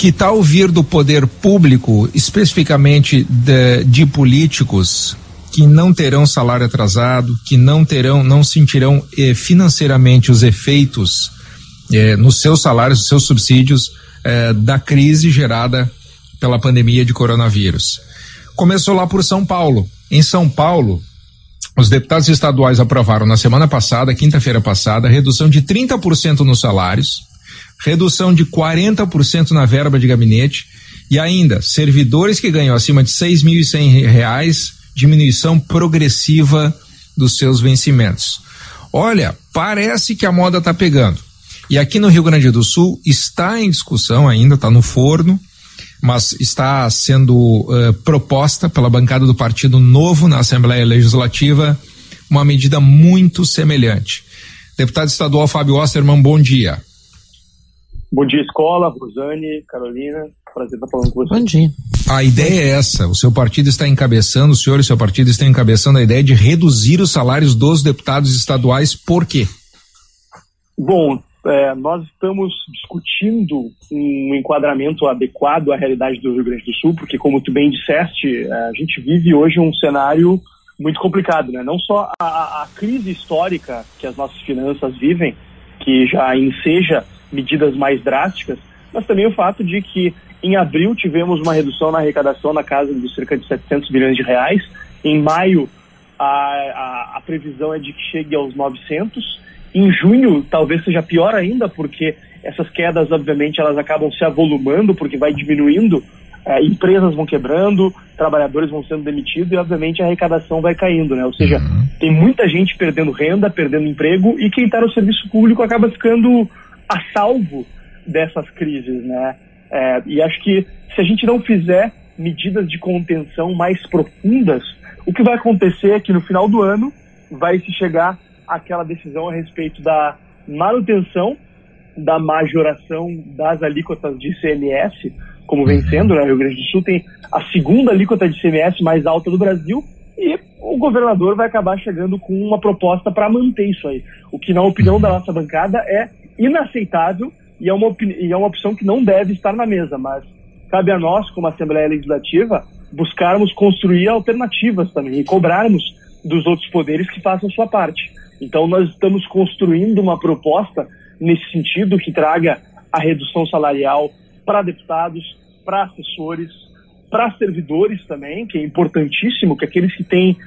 Que tal vir do poder público, especificamente de políticos que não terão salário atrasado, que não sentirão financeiramente os efeitos nos seus salários, nos seus subsídios da crise gerada pela pandemia de coronavírus? Começou lá por São Paulo. Em São Paulo, os deputados estaduais aprovaram na semana passada, quinta-feira passada, redução de 30% nos salários, redução de 40% na verba de gabinete e ainda servidores que ganham acima de R$6.100, diminuição progressiva dos seus vencimentos. Olha, parece que a moda está pegando. E aqui no Rio Grande do Sul está em discussão ainda, está no forno, mas está sendo proposta pela bancada do Partido Novo na Assembleia Legislativa uma medida muito semelhante. Deputado estadual Fábio Osterman, bom dia. Bom dia, Escola, Rosane, Carolina, prazer estar falando com você. Bom dia. A ideia é essa, o seu partido está encabeçando, o senhor e seu partido estão encabeçando a ideia de reduzir os salários dos deputados estaduais, por quê? Bom, nós estamos discutindo um enquadramento adequado à realidade do Rio Grande do Sul, porque, como tu bem disseste, a gente vive hoje um cenário muito complicado, né? Não só a crise histórica que as nossas finanças vivem, que já enseja medidas mais drásticas, mas também o fato de que em abril tivemos uma redução na arrecadação na casa de cerca de 700 bilhões de reais. Em maio a previsão é de que chegue aos 900. Em junho talvez seja pior ainda, porque essas quedas, obviamente, elas acabam se avolumando, porque vai diminuindo, empresas vão quebrando, trabalhadores vão sendo demitidos e, obviamente, a arrecadação vai caindo, né? Ou seja, tem muita gente perdendo renda, perdendo emprego, e quem está no serviço público acaba ficando a salvo dessas crises, né? E acho que se a gente não fizer medidas de contenção mais profundas, o que vai acontecer é que no final do ano vai se chegar àquela decisão a respeito da manutenção, da majoração das alíquotas de ICMS, como vem sendo, né? O Rio Grande do Sul tem a segunda alíquota de ICMS mais alta do Brasil, e o governador vai acabar chegando com uma proposta para manter isso aí. O que, na opinião da nossa bancada, é inaceitável e é uma opção que não deve estar na mesa, mas cabe a nós, como Assembleia Legislativa, buscarmos construir alternativas também e cobrarmos dos outros poderes que façam sua parte. Então nós estamos construindo uma proposta nesse sentido, que traga a redução salarial para deputados, para assessores, para servidores também, que é importantíssimo, que aqueles que têm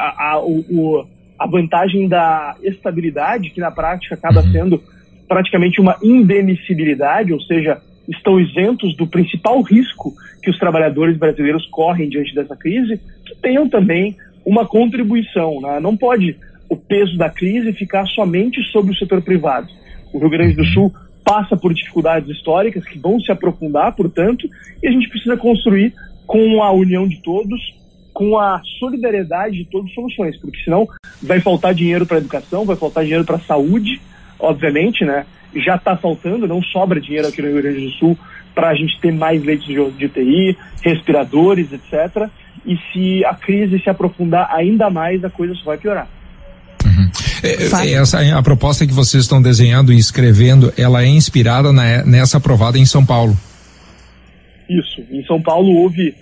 a vantagem da estabilidade, que na prática acaba sendo praticamente uma indemnissibilidade, ou seja, estão isentos do principal risco que os trabalhadores brasileiros correm diante dessa crise, que tenham também uma contribuição, né? Não pode o peso da crise ficar somente sobre o setor privado. O Rio Grande do Sul passa por dificuldades históricas que vão se aprofundar, portanto, e a gente precisa construir com a união de todos, com a solidariedade de todos, soluções, porque senão vai faltar dinheiro para a educação, vai faltar dinheiro para a saúde, obviamente, né? Já está faltando, não sobra dinheiro aqui no Rio Grande do Sul para a gente ter mais leitos de UTI, respiradores, etc. E se a crise se aprofundar ainda mais, a coisa só vai piorar. A proposta que vocês estão desenhando e escrevendo, ela é inspirada nessa aprovada em São Paulo. Isso. Em São Paulo houve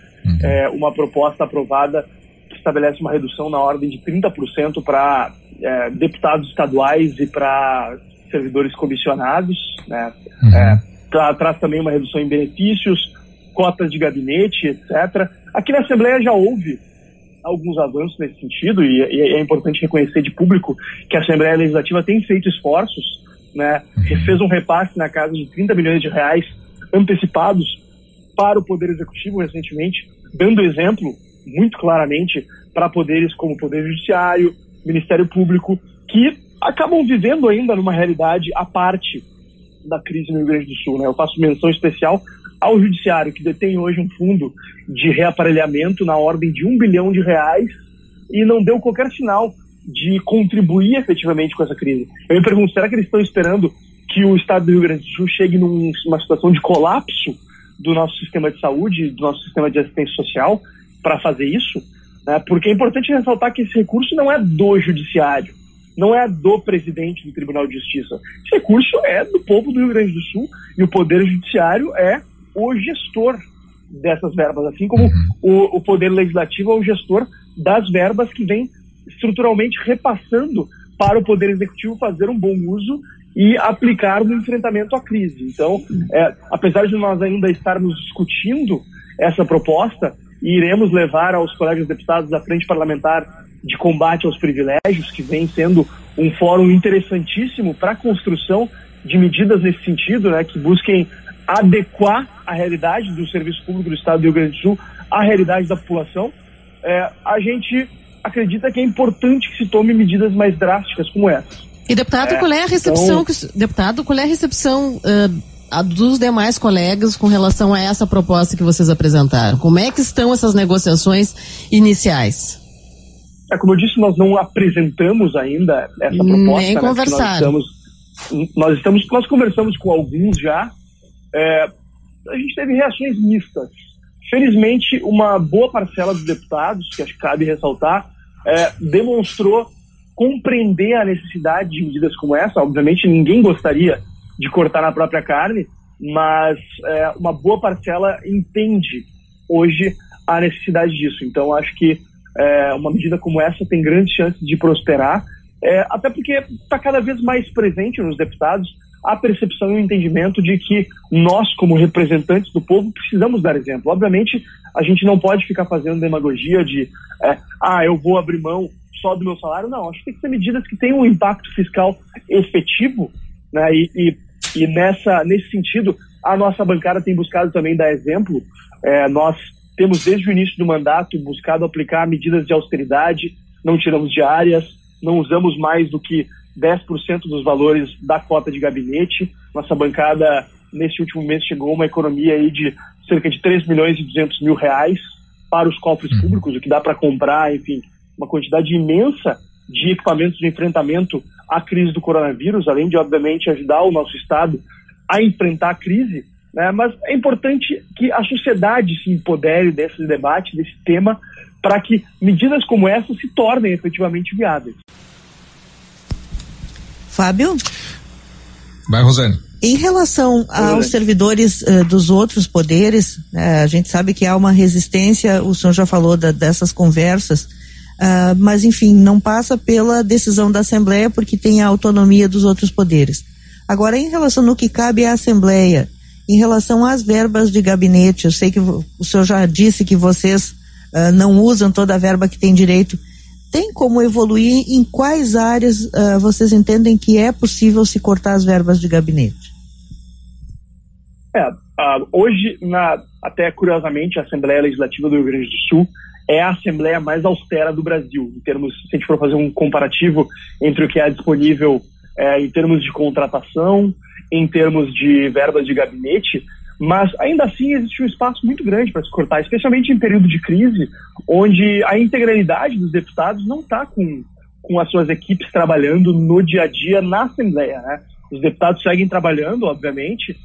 uma proposta aprovada que estabelece uma redução na ordem de 30% para deputados estaduais e para servidores comissionados, né? Traz também uma redução em benefícios, cotas de gabinete, etc. Aqui na Assembleia já houve alguns avanços nesse sentido, e é importante reconhecer de público que a Assembleia Legislativa tem feito esforços, né? Fez um repasse na casa de 30 milhões de reais antecipados para o Poder Executivo recentemente, dando exemplo muito claramente para poderes como o Poder Judiciário, Ministério Público, que acabam vivendo ainda numa realidade à parte da crise no Rio Grande do Sul, né? Eu faço menção especial ao Judiciário, que detém hoje um fundo de reaparelhamento na ordem de R$1 bilhão e não deu qualquer sinal de contribuir efetivamente com essa crise. Eu me pergunto, será que eles estão esperando que o Estado do Rio Grande do Sul chegue numa situação de colapso do nosso sistema de saúde, do nosso sistema de assistência social, para fazer isso? Porque é importante ressaltar que esse recurso não é do Judiciário, não é do presidente do Tribunal de Justiça. Esse recurso é do povo do Rio Grande do Sul, e o Poder Judiciário é o gestor dessas verbas, assim como o Poder Legislativo é o gestor das verbas que vem estruturalmente repassando para o Poder Executivo fazer um bom uso e aplicar no enfrentamento à crise. Então, apesar de nós ainda estarmos discutindo essa proposta, e iremos levar aos colegas deputados da Frente Parlamentar de Combate aos Privilégios, que vem sendo um fórum interessantíssimo para a construção de medidas nesse sentido, né, que busquem adequar a realidade do serviço público do Estado do Rio Grande do Sul à realidade da população. A gente acredita que é importante que se tome medidas mais drásticas como essas. E deputado, qual é a recepção, dos demais colegas com relação a essa proposta que vocês apresentaram? Como é que estão essas negociações iniciais? Como eu disse, nós não apresentamos ainda essa proposta. Nem conversaram. Nós conversamos com alguns já. A gente teve reações mistas. Felizmente, uma boa parcela dos deputados, que acho que cabe ressaltar, demonstrou compreender a necessidade de medidas como essa. Obviamente, ninguém gostaria de cortar na própria carne, mas uma boa parcela entende hoje a necessidade disso. Então, acho que uma medida como essa tem grandes chances de prosperar, até porque está cada vez mais presente nos deputados a percepção e o entendimento de que nós, como representantes do povo, precisamos dar exemplo. Obviamente, a gente não pode ficar fazendo demagogia de eu vou abrir mão só do meu salário. Não, acho que tem que ser medidas que tenham um impacto fiscal efetivo, né? E nesse sentido, a nossa bancada tem buscado também dar exemplo. Nós temos, desde o início do mandato, buscado aplicar medidas de austeridade, não tiramos diárias, não usamos mais do que 10% dos valores da cota de gabinete. Nossa bancada, nesse último mês, chegou a uma economia aí de cerca de 3 milhões e 200 mil reais para os cofres públicos, o que dá para comprar, enfim, uma quantidade imensa de equipamentos de enfrentamento à crise do coronavírus, além de, obviamente, ajudar o nosso Estado a enfrentar a crise, né? Mas é importante que a sociedade se empodere desse debate, desse tema, para que medidas como essa se tornem efetivamente viáveis. Fábio? Vai, Rosane. Em relação aos servidores dos outros poderes, a gente sabe que há uma resistência, o senhor já falou dessas conversas, mas enfim, não passa pela decisão da Assembleia porque tem a autonomia dos outros poderes. Agora, em relação no que cabe à Assembleia, em relação às verbas de gabinete, eu sei que o senhor já disse que vocês não usam toda a verba que tem direito. Tem como evoluir? Em quais áreas vocês entendem que é possível se cortar as verbas de gabinete? Hoje, até curiosamente, a Assembleia Legislativa do Rio Grande do Sul é a Assembleia mais austera do Brasil, em termos, se a gente for fazer um comparativo entre o que é disponível em termos de contratação, em termos de verbas de gabinete, mas ainda assim existe um espaço muito grande para se cortar, especialmente em período de crise, onde a integralidade dos deputados não está com as suas equipes trabalhando no dia a dia na Assembleia, né? Os deputados seguem trabalhando, obviamente,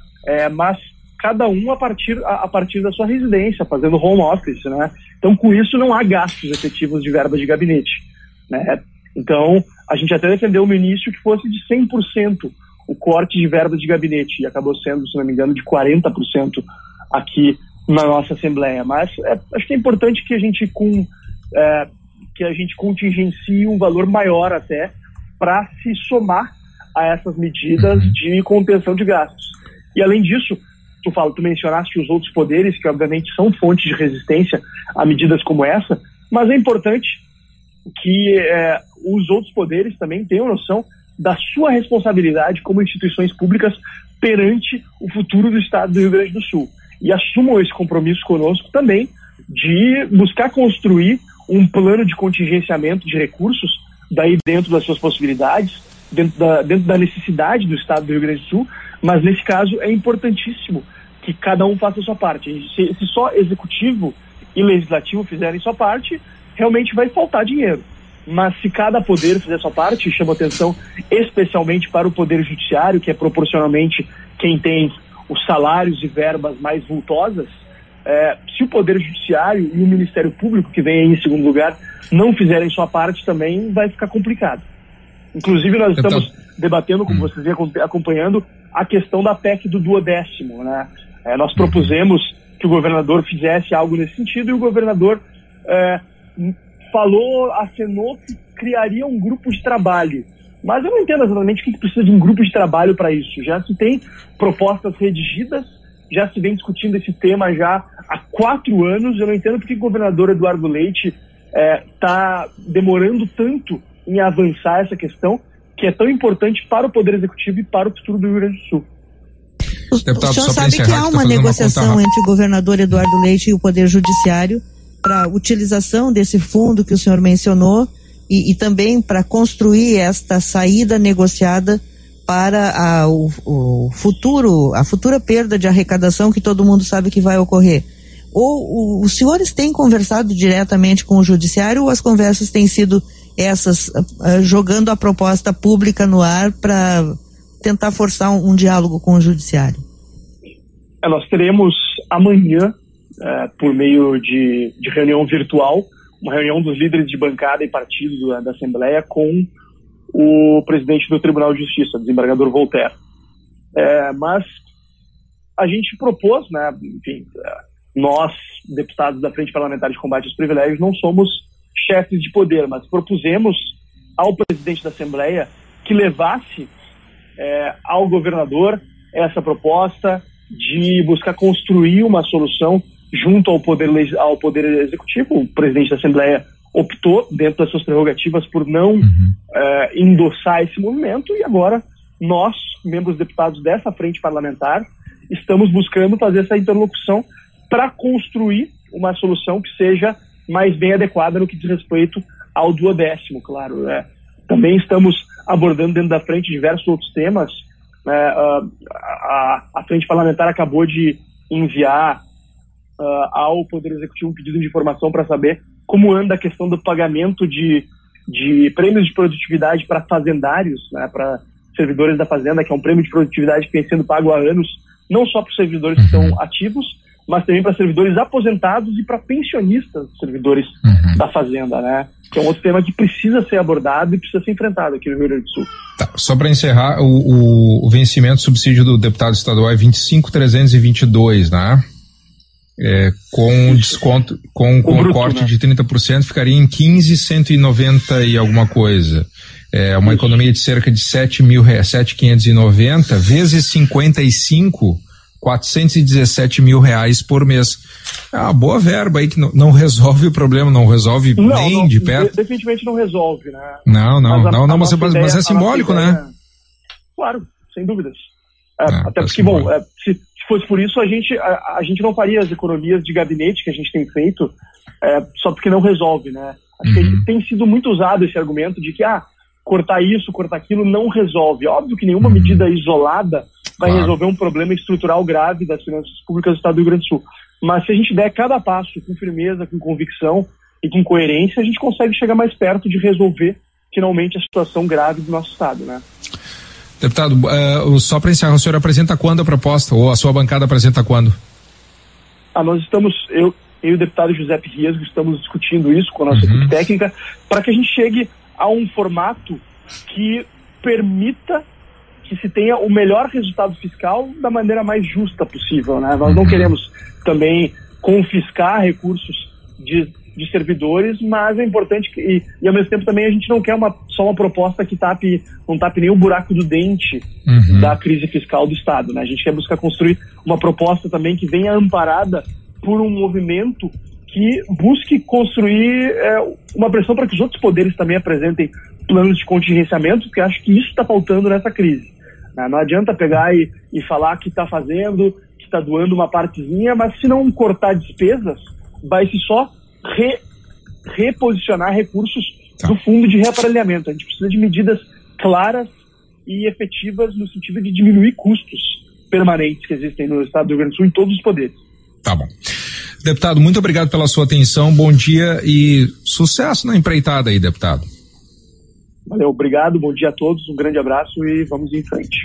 mas cada um a partir da sua residência, fazendo home office, né? Então, com isso, não há gastos efetivos de verbas de gabinete, né? Então, a gente até defendeu no início que fosse de 100% o corte de verbas de gabinete, e acabou sendo, se não me engano, de 40% aqui na nossa Assembleia. Mas acho que é importante que a gente contingencie um valor maior até para se somar a essas medidas de contenção de gastos. E além disso, tu mencionaste os outros poderes, que obviamente são fontes de resistência a medidas como essa, mas é importante que os outros poderes também tenham noção da sua responsabilidade como instituições públicas perante o futuro do Estado do Rio Grande do Sul. E assumam esse compromisso conosco também de buscar construir um plano de contingenciamento de recursos, daí dentro das suas possibilidades, dentro da necessidade do Estado do Rio Grande do Sul, mas nesse caso é importantíssimo que cada um faça a sua parte. Se só Executivo e Legislativo fizerem sua parte, realmente vai faltar dinheiro. Mas se cada poder fizer sua parte, chama atenção especialmente para o Poder Judiciário, que é proporcionalmente quem tem os salários e verbas mais vultosas, se o Poder Judiciário e o Ministério Público, que vem aí em segundo lugar, não fizerem sua parte, também vai ficar complicado. Inclusive, nós estamos debatendo, como vocês vêm acompanhando, a questão da PEC do 12º, né? Nós propusemos que o governador fizesse algo nesse sentido e o governador acenou que criaria um grupo de trabalho. Mas eu não entendo exatamente o que precisa de um grupo de trabalho para isso. Já se tem propostas redigidas, já se vem discutindo esse tema já há 4 anos. Eu não entendo porque o governador Eduardo Leite está demorando tanto em avançar essa questão, que é tão importante para o Poder Executivo e para o futuro do Rio Grande do Sul. Deputado, o senhor sabe que há uma negociação entre o governador Eduardo Leite e o Poder Judiciário para a utilização desse fundo que o senhor mencionou e também para construir esta saída negociada para a futura perda de arrecadação que todo mundo sabe que vai ocorrer. Ou os senhores têm conversado diretamente com o Judiciário ou as conversas têm sido essas, jogando a proposta pública no ar para tentar forçar um diálogo com o Judiciário? Nós teremos amanhã, por meio de reunião virtual, uma reunião dos líderes de bancada e partido da Assembleia com o presidente do Tribunal de Justiça, desembargador Voltaire. Mas a gente propôs, enfim, nós, deputados da Frente Parlamentar de Combate aos Privilégios, não somos chefes de poder, mas propusemos ao presidente da Assembleia que levasse ao governador essa proposta de buscar construir uma solução junto ao Poder Executivo. O presidente da Assembleia optou, dentro das suas prerrogativas, por não endossar esse movimento, e agora nós, membros deputados dessa frente parlamentar, estamos buscando fazer essa interlocução para construir uma solução que seja mais bem adequada no que diz respeito ao duodécimo, claro. Também estamos abordando dentro da frente diversos outros temas. A frente parlamentar acabou de enviar ao Poder Executivo um pedido de informação para saber como anda a questão do pagamento de prêmios de produtividade para fazendários, para servidores da fazenda, que é um prêmio de produtividade que vem sendo pago há anos, não só para os servidores que estão ativos, mas também para servidores aposentados e para pensionistas, servidores da fazenda, que é um outro tema que precisa ser abordado e precisa ser enfrentado aqui no Rio Grande do Sul. Tá, só para encerrar, o vencimento do subsídio do deputado estadual é 25.322, com desconto, com bruto, corte de 30%, ficaria em 15.190 e alguma coisa. Uma economia de cerca de 7.590 vezes 55, 417 mil reais por mês. É uma boa verba aí que não resolve o problema, não resolve nem de perto. Definitivamente não resolve, Mas é simbólico, Claro, sem dúvidas. Até porque, se fosse por isso, a gente não faria as economias de gabinete que a gente tem feito só porque não resolve, Acho que tem sido muito usado esse argumento de que, cortar isso, cortar aquilo não resolve. Óbvio que nenhuma medida isolada vai resolver um problema estrutural grave das finanças públicas do Estado do Rio Grande do Sul. Mas se a gente der cada passo com firmeza, com convicção e com coerência, a gente consegue chegar mais perto de resolver finalmente a situação grave do nosso Estado, Deputado, só para encerrar, o senhor apresenta quando a proposta, ou a sua bancada apresenta quando? Nós estamos, eu e o deputado Giuseppe Riesgo estamos discutindo isso com a nossa equipe técnica para que a gente chegue a um formato que permita que se tenha o melhor resultado fiscal da maneira mais justa possível, Nós não queremos também confiscar recursos de servidores, mas é importante que, e ao mesmo tempo também a gente não quer só uma proposta que não tape nem o buraco do dente da crise fiscal do Estado, A gente quer buscar construir uma proposta também que venha amparada por um movimento que busque construir uma pressão para que os outros poderes também apresentem planos de contingenciamento, porque acho que isso está faltando nessa crise. Não adianta pegar e falar que está fazendo, que está doando uma partezinha, mas se não cortar despesas, vai-se só reposicionar recursos do fundo de reaparelhamento. A gente precisa de medidas claras e efetivas no sentido de diminuir custos permanentes que existem no Estado do Rio Grande do Sul em todos os poderes. Tá bom. Deputado, muito obrigado pela sua atenção, bom dia e sucesso na empreitada aí, deputado. Valeu, obrigado, bom dia a todos, um grande abraço e vamos em frente.